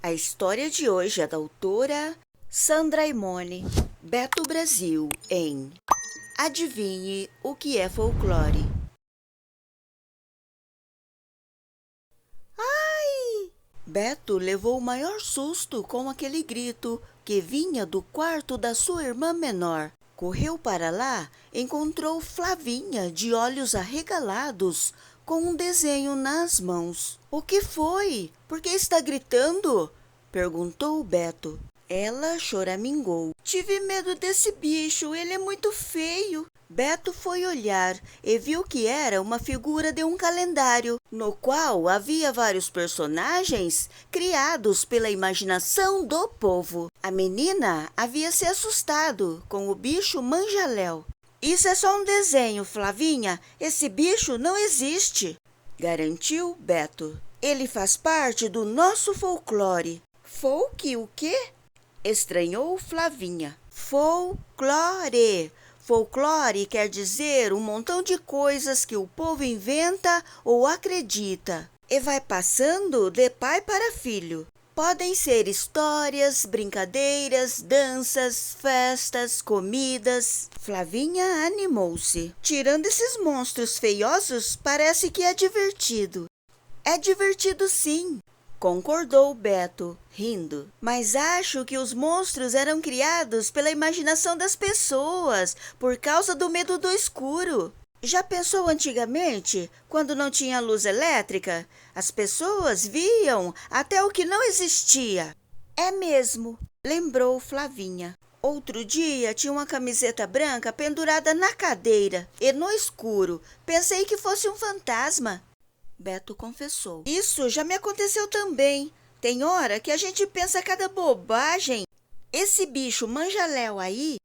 A história de hoje é da autora Sandra Imone, Beto Brasil, em Adivinhe o que é folclore. Ai! Beto levou o maior susto com aquele grito que vinha do quarto da sua irmã menor. Correu para lá, encontrou Flavinha de olhos arregalados, com um desenho nas mãos. — O que foi? Por que está gritando? Perguntou Beto. Ela choramingou. — Tive medo desse bicho, ele é muito feio. Beto foi olhar e viu que era uma figura de um calendário, no qual havia vários personagens criados pela imaginação do povo. A menina havia se assustado com o bicho manjaléu. — Isso é só um desenho, Flavinha. Esse bicho não existe, garantiu Beto. Ele faz parte do nosso folclore. Folk o quê? Estranhou Flavinha. Folclore. Folclore quer dizer um montão de coisas que o povo inventa ou acredita e vai passando de pai para filho. Podem ser histórias, brincadeiras, danças, festas, comidas. Flavinha animou-se. Tirando esses monstros feiosos, parece que é divertido. É divertido sim, concordou Beto, rindo. Mas acho que os monstros eram criados pela imaginação das pessoas, por causa do medo do escuro. Já pensou antigamente, quando não tinha luz elétrica? As pessoas viam até o que não existia. É mesmo, lembrou Flavinha. Outro dia tinha uma camiseta branca pendurada na cadeira e no escuro pensei que fosse um fantasma. Beto confessou. Isso já me aconteceu também. Tem hora que a gente pensa cada bobagem. Esse bicho manjaléu aí,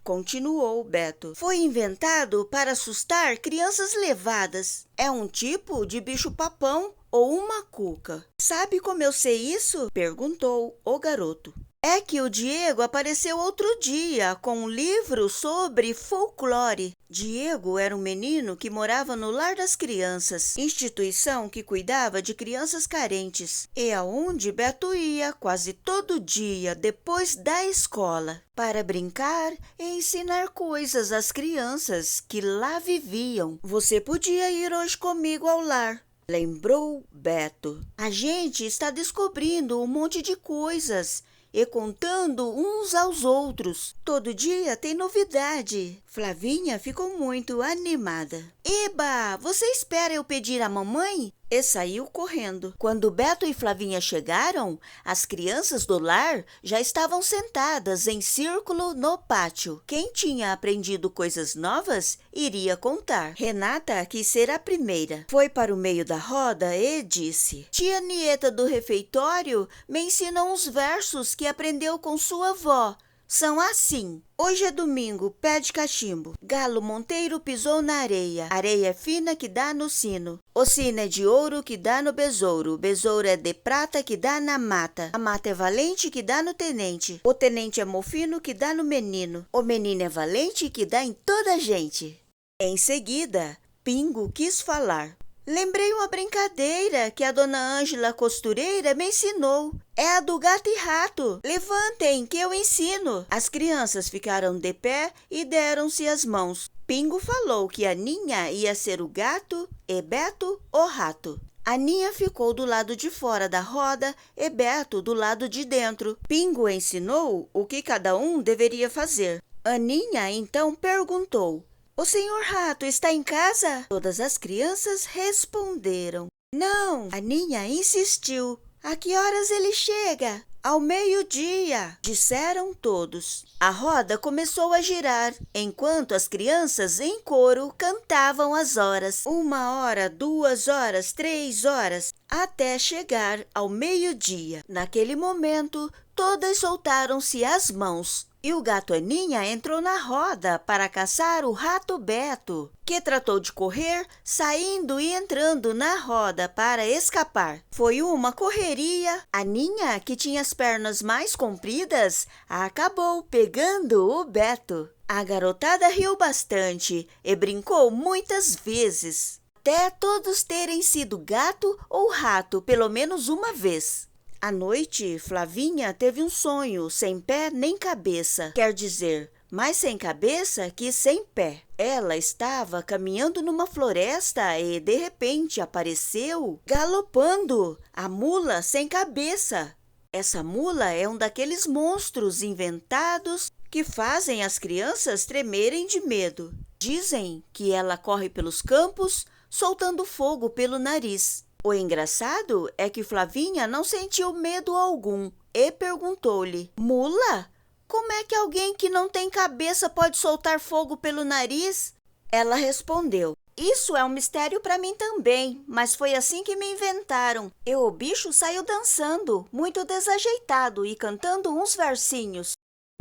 continuou Beto, foi inventado para assustar crianças levadas. É um tipo de bicho-papão ou uma cuca. Sabe como eu sei isso? Perguntou o garoto. É que o Diego apareceu outro dia com um livro sobre folclore. Diego era um menino que morava no Lar das Crianças, instituição que cuidava de crianças carentes, e aonde Beto ia quase todo dia depois da escola, para brincar e ensinar coisas às crianças que lá viviam. Você podia ir hoje comigo ao lar, lembrou Beto. A gente está descobrindo um monte de coisas e contando uns aos outros. Todo dia tem novidade. Flavinha ficou muito animada. Eba, você espera eu pedir à mamãe? E saiu correndo. Quando Beto e Flavinha chegaram, as crianças do lar já estavam sentadas em círculo no pátio. Quem tinha aprendido coisas novas iria contar. Renata quis ser a primeira. Foi para o meio da roda e disse: Tia Nieta do refeitório me ensina uns versos que aprendeu com sua avó. São assim. Hoje é domingo, pé de cachimbo. Galo monteiro pisou na areia. Areia fina que dá no sino. O sino é de ouro que dá no besouro. O besouro é de prata que dá na mata. A mata é valente que dá no tenente. O tenente é mofino que dá no menino. O menino é valente que dá em toda a gente. Em seguida, Pingo quis falar. Lembrei uma brincadeira que a dona Ângela costureira me ensinou. É a do gato e rato. Levantem, que eu ensino. As crianças ficaram de pé e deram-se as mãos. Pingo falou que a Ninha ia ser o gato e Beto o rato. A Ninha ficou do lado de fora da roda e Beto do lado de dentro. Pingo ensinou o que cada um deveria fazer. A Ninha então perguntou: O senhor rato está em casa? Todas as crianças responderam. Não, a Ninha insistiu. A que horas ele chega? Ao meio-dia, disseram todos. A roda começou a girar, enquanto as crianças em coro cantavam as horas. 1 hora, 2 horas, 3 horas, até chegar ao meio-dia. Naquele momento, todas soltaram-se as mãos. E o gato Aninha entrou na roda para caçar o rato Beto, que tratou de correr, saindo e entrando na roda para escapar. Foi uma correria. Aninha, que tinha as pernas mais compridas, acabou pegando o Beto. A garotada riu bastante e brincou muitas vezes, até todos terem sido gato ou rato pelo menos uma vez. À noite, Flavinha teve um sonho sem pé nem cabeça. Quer dizer, mais sem cabeça que sem pé. Ela estava caminhando numa floresta e, de repente, apareceu galopando a mula sem cabeça. Essa mula é um daqueles monstros inventados que fazem as crianças tremerem de medo. Dizem que ela corre pelos campos, soltando fogo pelo nariz. O engraçado é que Flavinha não sentiu medo algum e perguntou-lhe: Mula, como é que alguém que não tem cabeça pode soltar fogo pelo nariz? Ela respondeu: Isso é um mistério para mim também, mas foi assim que me inventaram. E o bicho saiu dançando, muito desajeitado e cantando uns versinhos.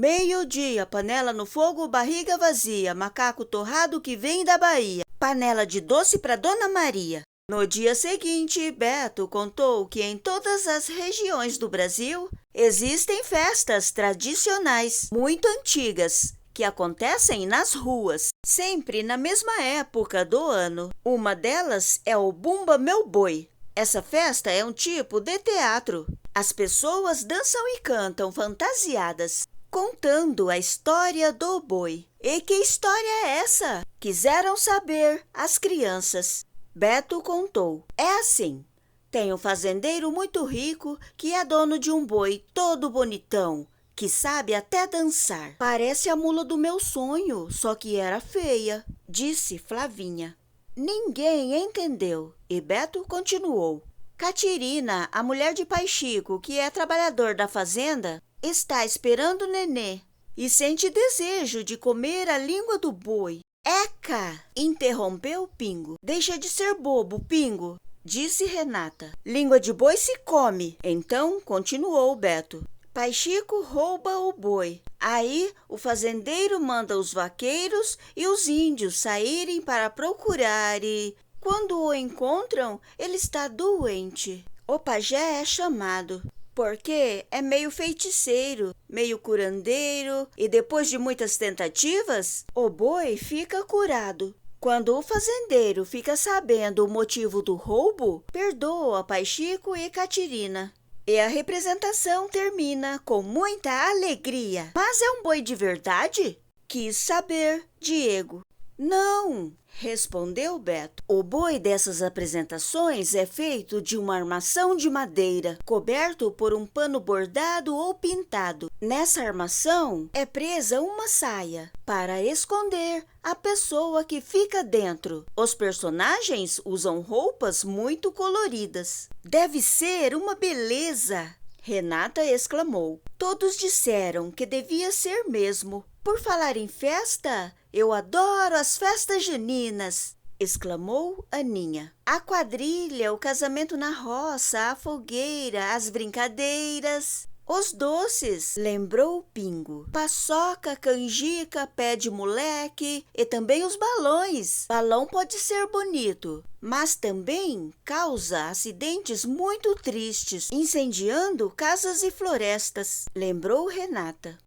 Meio-dia, panela no fogo, barriga vazia, macaco torrado que vem da Bahia. Panela de doce para Dona Maria. No dia seguinte, Beto contou que em todas as regiões do Brasil existem festas tradicionais muito antigas que acontecem nas ruas, sempre na mesma época do ano. Uma delas é o Bumba Meu Boi. Essa festa é um tipo de teatro. As pessoas dançam e cantam fantasiadas, contando a história do boi. E que história é essa? Quiseram saber as crianças. Beto contou. É assim, tem um fazendeiro muito rico que é dono de um boi todo bonitão, que sabe até dançar. Parece a mula do meu sonho, só que era feia, disse Flavinha. Ninguém entendeu e Beto continuou. Catirina, a mulher de Pai Chico, que é trabalhador da fazenda, está esperando o nenê e sente desejo de comer a língua do boi. Eca! Interrompeu Pingo. Deixa de ser bobo, Pingo, disse Renata. Língua de boi se come. Então, continuou Beto. Pai Chico rouba o boi. Aí, o fazendeiro manda os vaqueiros e os índios saírem para procurar e, quando o encontram, ele está doente. O pajé é chamado, porque é meio feiticeiro, meio curandeiro, e depois de muitas tentativas, o boi fica curado. Quando o fazendeiro fica sabendo o motivo do roubo, perdoa Pai Chico e Catirina. E a representação termina com muita alegria. Mas é um boi de verdade? Quis saber Diego. Não, respondeu Beto. O boi dessas apresentações é feito de uma armação de madeira, coberto por um pano bordado ou pintado. Nessa armação é presa uma saia para esconder a pessoa que fica dentro. Os personagens usam roupas muito coloridas. Deve ser uma beleza! Renata exclamou. Todos disseram que devia ser mesmo. Por falar em festa, eu adoro as festas juninas, exclamou Aninha. A quadrilha, o casamento na roça, a fogueira, as brincadeiras, os doces, lembrou Pingo. Paçoca, canjica, pé de moleque e também os balões. Balão pode ser bonito, mas também causa acidentes muito tristes, incendiando casas e florestas, lembrou Renata.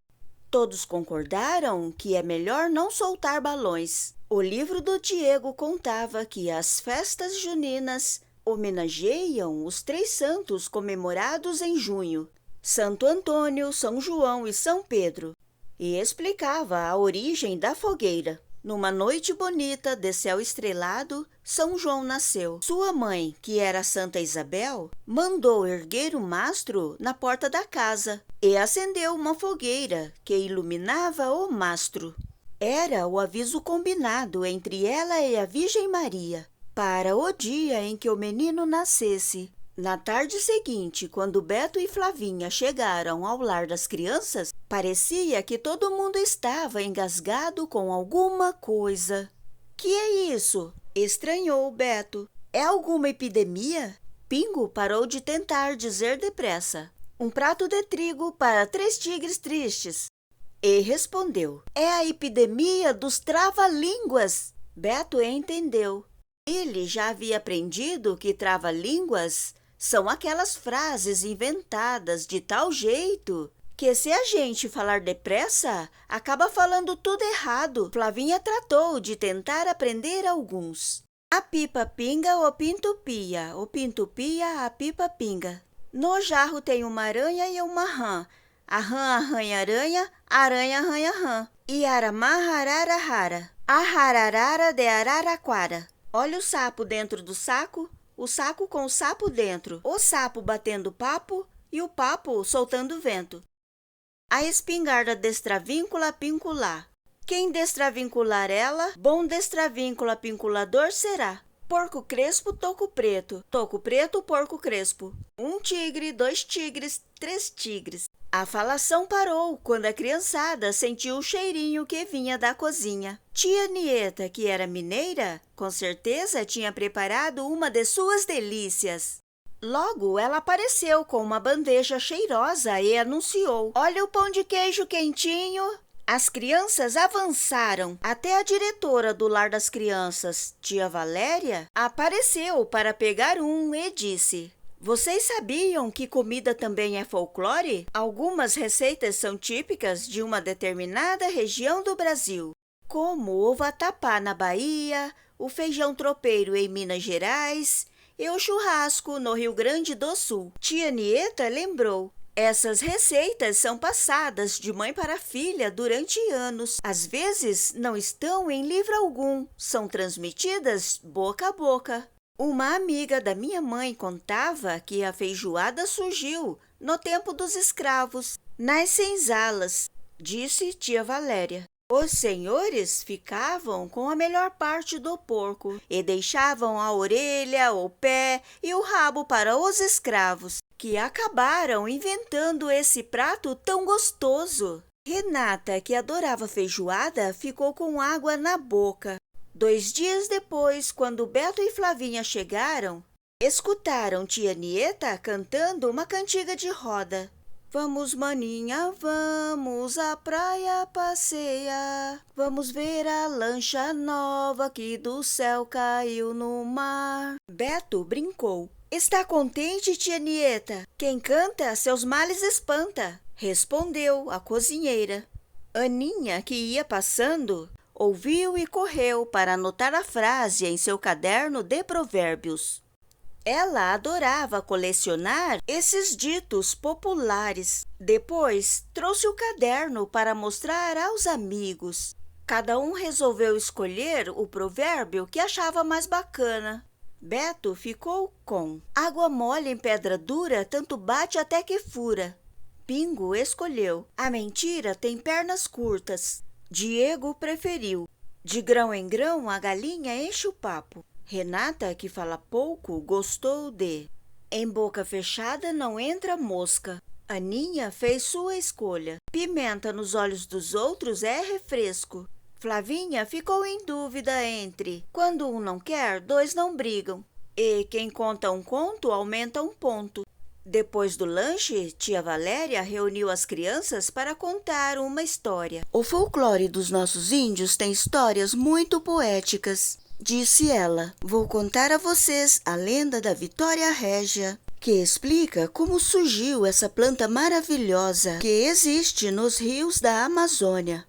Todos concordaram que é melhor não soltar balões. O livro do Diego contava que as festas juninas homenageiam os 3 santos comemorados em junho: Santo Antônio, São João e São Pedro, e explicava a origem da fogueira. Numa noite bonita de céu estrelado, São João nasceu. Sua mãe, que era Santa Isabel, mandou erguer o mastro na porta da casa e acendeu uma fogueira que iluminava o mastro. Era o aviso combinado entre ela e a Virgem Maria para o dia em que o menino nascesse. Na tarde seguinte, quando Beto e Flavinha chegaram ao lar das crianças, parecia que todo mundo estava engasgado com alguma coisa. Que é isso? Estranhou Beto. É alguma epidemia? Pingo parou de tentar dizer depressa. Um prato de trigo para 3 tigres tristes. E respondeu. É a epidemia dos trava-línguas. Beto entendeu. Ele já havia aprendido que trava-línguas são aquelas frases inventadas de tal jeito que, se a gente falar depressa, acaba falando tudo errado. Flavinha tratou de tentar aprender alguns. A pipa pinga, o pinto pia a pipa pinga. No jarro tem uma aranha e uma rã. A rã arranha aranha, a aranha arranha rã. Iaramá harara hara. Ahararara de araraquara. Olha o sapo dentro do saco, o saco com o sapo dentro. O sapo batendo papo e o papo soltando vento. A espingarda destravíncula pincular. Quem destravincular ela, bom destravíncula pinculador será. Porco crespo, toco preto, porco crespo. Um tigre, dois tigres, três tigres. A falação parou quando a criançada sentiu o cheirinho que vinha da cozinha. Tia Nieta, que era mineira, com certeza tinha preparado uma de suas delícias. Logo, ela apareceu com uma bandeja cheirosa e anunciou: "Olha o pão de queijo quentinho!" As crianças avançaram. Até a diretora do Lar das Crianças, tia Valéria, apareceu para pegar um e disse: "Vocês sabiam que comida também é folclore? Algumas receitas são típicas de uma determinada região do Brasil, como o vatapá na Bahia, o feijão tropeiro em Minas Gerais e o churrasco no Rio Grande do Sul." Tia Nieta lembrou: essas receitas são passadas de mãe para filha durante anos. Às vezes, não estão em livro algum, são transmitidas boca a boca. Uma amiga da minha mãe contava que a feijoada surgiu no tempo dos escravos, nas senzalas, disse tia Valéria. Os senhores ficavam com a melhor parte do porco e deixavam a orelha, o pé e o rabo para os escravos, que acabaram inventando esse prato tão gostoso. Renata, que adorava feijoada, ficou com água na boca. 2 dias depois, quando Beto e Flavinha chegaram, escutaram tia Nieta cantando uma cantiga de roda. "Vamos, maninha, vamos à praia passear. Vamos ver a lancha nova que do céu caiu no mar." Beto brincou: "Está contente, tia Nieta? Quem canta, seus males espanta", respondeu a cozinheira. Aninha, que ia passando, ouviu e correu para anotar a frase em seu caderno de provérbios. Ela adorava colecionar esses ditos populares. Depois, trouxe o caderno para mostrar aos amigos. Cada um resolveu escolher o provérbio que achava mais bacana. Beto ficou com: "Água mole em pedra dura, tanto bate até que fura." Pingo escolheu: "A mentira tem pernas curtas." Diego preferiu: "De grão em grão, a galinha enche o papo." Renata, que fala pouco, gostou de: "Em boca fechada não entra mosca." Aninha fez sua escolha: "Pimenta nos olhos dos outros é refresco." Flavinha ficou em dúvida entre: "Quando um não quer, 2 não brigam." E "Quem conta um conto aumenta um ponto." Depois do lanche, tia Valéria reuniu as crianças para contar uma história. "O folclore dos nossos índios tem histórias muito poéticas", disse ela. "Vou contar a vocês a lenda da Vitória Régia, que explica como surgiu essa planta maravilhosa que existe nos rios da Amazônia."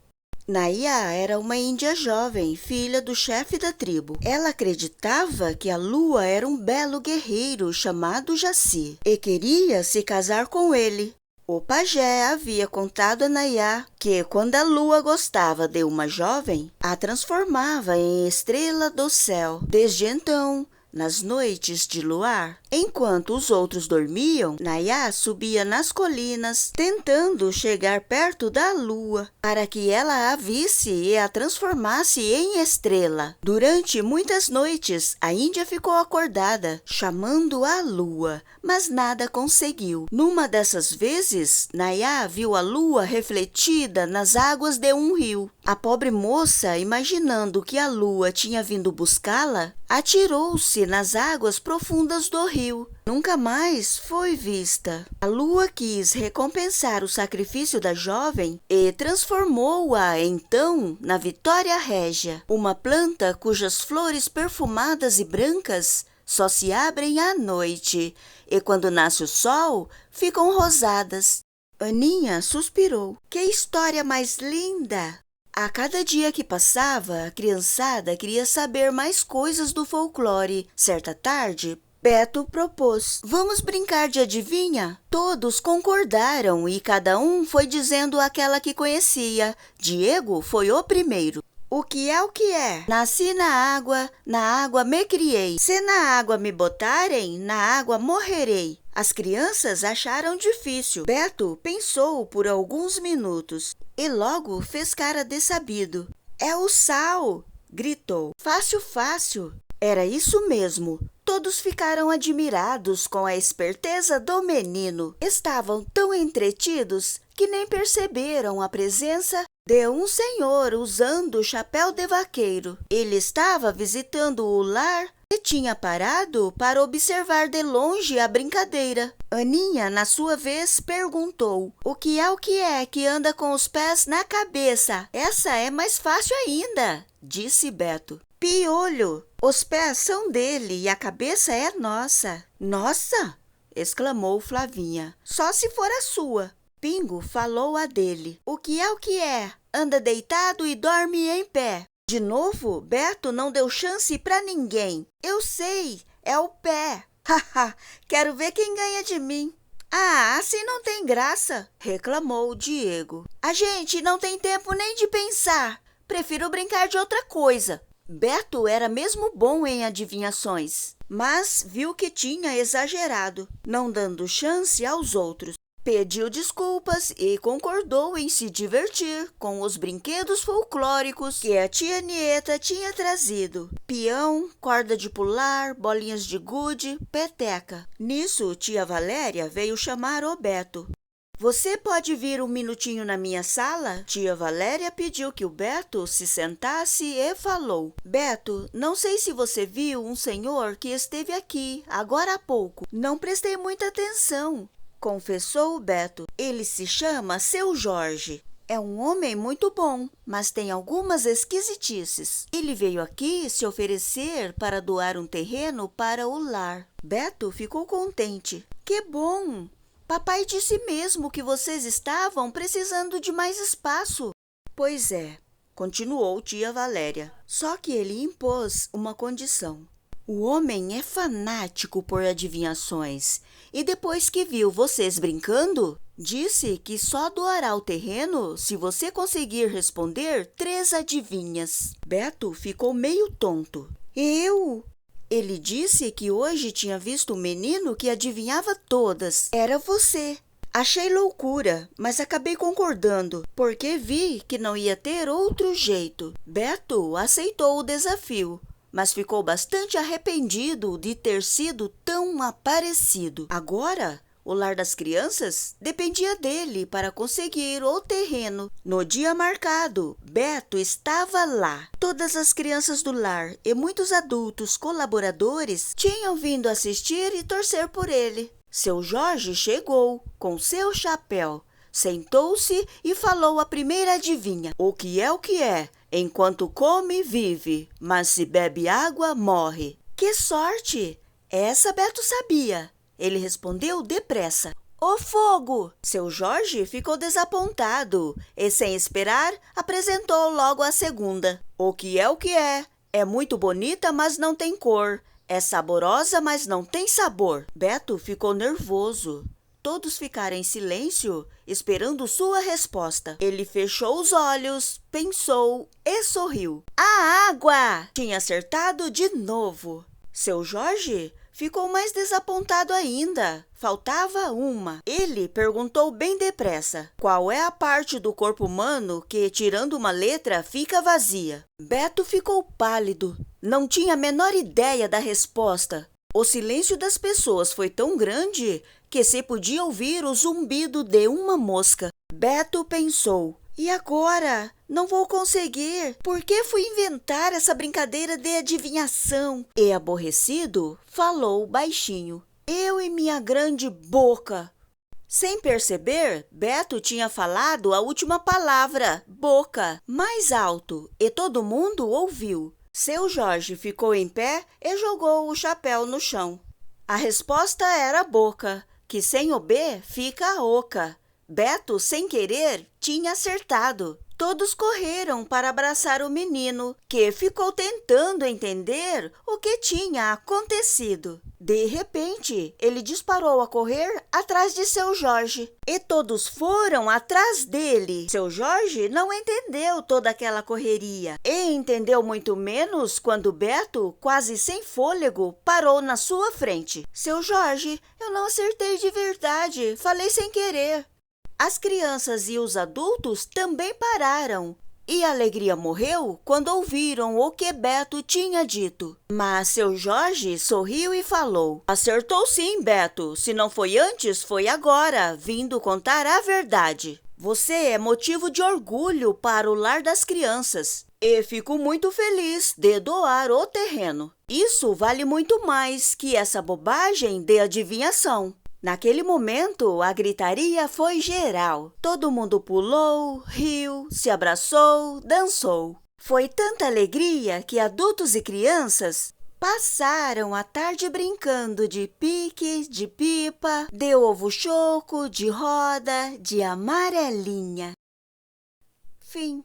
Nayá era uma índia jovem, filha do chefe da tribo. Ela acreditava que a lua era um belo guerreiro chamado Jaci e queria se casar com ele. O pajé havia contado a Nayá que, quando a lua gostava de uma jovem, a transformava em estrela do céu. Desde então, nas noites de luar, enquanto os outros dormiam, Nayá subia nas colinas, tentando chegar perto da lua, para que ela a visse e a transformasse em estrela. Durante muitas noites, a índia ficou acordada, chamando a lua, mas nada conseguiu. Numa dessas vezes, Nayá viu a lua refletida nas águas de um rio. A pobre moça, imaginando que a lua tinha vindo buscá-la, atirou-se nas águas profundas do rio. Nunca mais foi vista. A lua quis recompensar o sacrifício da jovem e transformou-a então na Vitória Régia, uma planta cujas flores perfumadas e brancas só se abrem à noite e, quando nasce o sol, ficam rosadas. Aninha suspirou. "Que história mais linda!" A cada dia que passava, a criançada queria saber mais coisas do folclore. Certa tarde, Beto propôs. Vamos brincar de adivinha? Todos concordaram e cada um foi dizendo aquela que conhecia. Diego foi o primeiro. O que é o que é? Nasci na água me criei. Se na água me botarem, na água morrerei. As crianças acharam difícil. Beto pensou por alguns minutos e logo fez cara de sabido. É o sal! Gritou. Fácil, fácil. Era isso mesmo. Todos ficaram admirados com a esperteza do menino. Estavam tão entretidos que nem perceberam a presença de um senhor usando chapéu de vaqueiro. Ele estava visitando o lar e tinha parado para observar de longe a brincadeira. Aninha, na sua vez, perguntou: o que é que anda com os pés na cabeça? Essa é mais fácil ainda, disse Beto. Piolho, os pés são dele e a cabeça é nossa. Nossa! Exclamou Flavinha. Só se for a sua. Pingo falou a dele. O que é? Anda deitado e dorme em pé. De novo, Beto não deu chance para ninguém. Eu sei, é o pé. Haha, quero ver quem ganha de mim. Ah, assim não tem graça, reclamou Diego. A gente não tem tempo nem de pensar. Prefiro brincar de outra coisa. Beto era mesmo bom em adivinhações, mas viu que tinha exagerado, não dando chance aos outros. Pediu desculpas e concordou em se divertir com os brinquedos folclóricos que a tia Nieta tinha trazido. Peão, corda de pular, bolinhas de gude, peteca. Nisso, tia Valéria veio chamar o Beto. Você pode vir um minutinho na minha sala? Tia Valéria pediu que o Beto se sentasse e falou. Beto, não sei se você viu um senhor que esteve aqui agora há pouco. Não prestei muita atenção, confessou o Beto. Ele se chama Seu Jorge. É um homem muito bom, mas tem algumas esquisitices. Ele veio aqui se oferecer para doar um terreno para o lar. Beto ficou contente. Que bom! Papai disse mesmo que vocês estavam precisando de mais espaço. Pois é, continuou tia Valéria. Só que ele impôs uma condição. O homem é fanático por adivinhações e depois que viu vocês brincando, disse que só doará o terreno se você conseguir responder 3 adivinhas. Beto ficou meio tonto. Eu? Ele disse que hoje tinha visto um menino que adivinhava todas. Era você. Achei loucura, mas acabei concordando, porque vi que não ia ter outro jeito. Beto aceitou o desafio, mas ficou bastante arrependido de ter sido tão aparecido. Agora, o lar das crianças dependia dele para conseguir o terreno. No dia marcado, Beto estava lá. Todas as crianças do lar e muitos adultos colaboradores tinham vindo assistir e torcer por ele. Seu Jorge chegou com seu chapéu, sentou-se e falou a primeira adivinha. O que é? Enquanto come, vive, mas se bebe água, morre. Que sorte! Essa Beto sabia. Ele respondeu depressa. O fogo! Seu Jorge ficou desapontado e, sem esperar, apresentou logo a segunda. O que é? É muito bonita, mas não tem cor. É saborosa, mas não tem sabor. Beto ficou nervoso. Todos ficaram em silêncio, esperando sua resposta. Ele fechou os olhos, pensou e sorriu. A água! Tinha acertado de novo. Seu Jorge ficou mais desapontado ainda. Faltava uma. Ele perguntou bem depressa. Qual é a parte do corpo humano que, tirando uma letra, fica vazia? Beto ficou pálido. Não tinha a menor ideia da resposta. O silêncio das pessoas foi tão grande que se podia ouvir o zumbido de uma mosca. Beto pensou. E agora? Não vou conseguir. Por que fui inventar essa brincadeira de adivinhação? E, aborrecido, falou baixinho. Eu e minha grande boca. Sem perceber, Beto tinha falado a última palavra, boca, mais alto, e todo mundo ouviu. Seu Jorge ficou em pé e jogou o chapéu no chão. A resposta era boca, que sem o B fica oca. Beto, sem querer, tinha acertado. Todos correram para abraçar o menino, que ficou tentando entender o que tinha acontecido. De repente, ele disparou a correr atrás de seu Jorge, e todos foram atrás dele. Seu Jorge não entendeu toda aquela correria, e entendeu muito menos quando Beto, quase sem fôlego, parou na sua frente. Seu Jorge, eu não acertei de verdade, falei sem querer. As crianças e os adultos também pararam, e a alegria morreu quando ouviram o que Beto tinha dito. Mas seu Jorge sorriu e falou: acertou sim, Beto. Se não foi antes, foi agora, vindo contar a verdade. Você é motivo de orgulho para o lar das crianças. E fico muito feliz de doar o terreno. Isso vale muito mais que essa bobagem de adivinhação. Naquele momento, a gritaria foi geral. Todo mundo pulou, riu, se abraçou, dançou. Foi tanta alegria que adultos e crianças passaram a tarde brincando de pique, de pipa, de ovo choco, de roda, de amarelinha. Fim.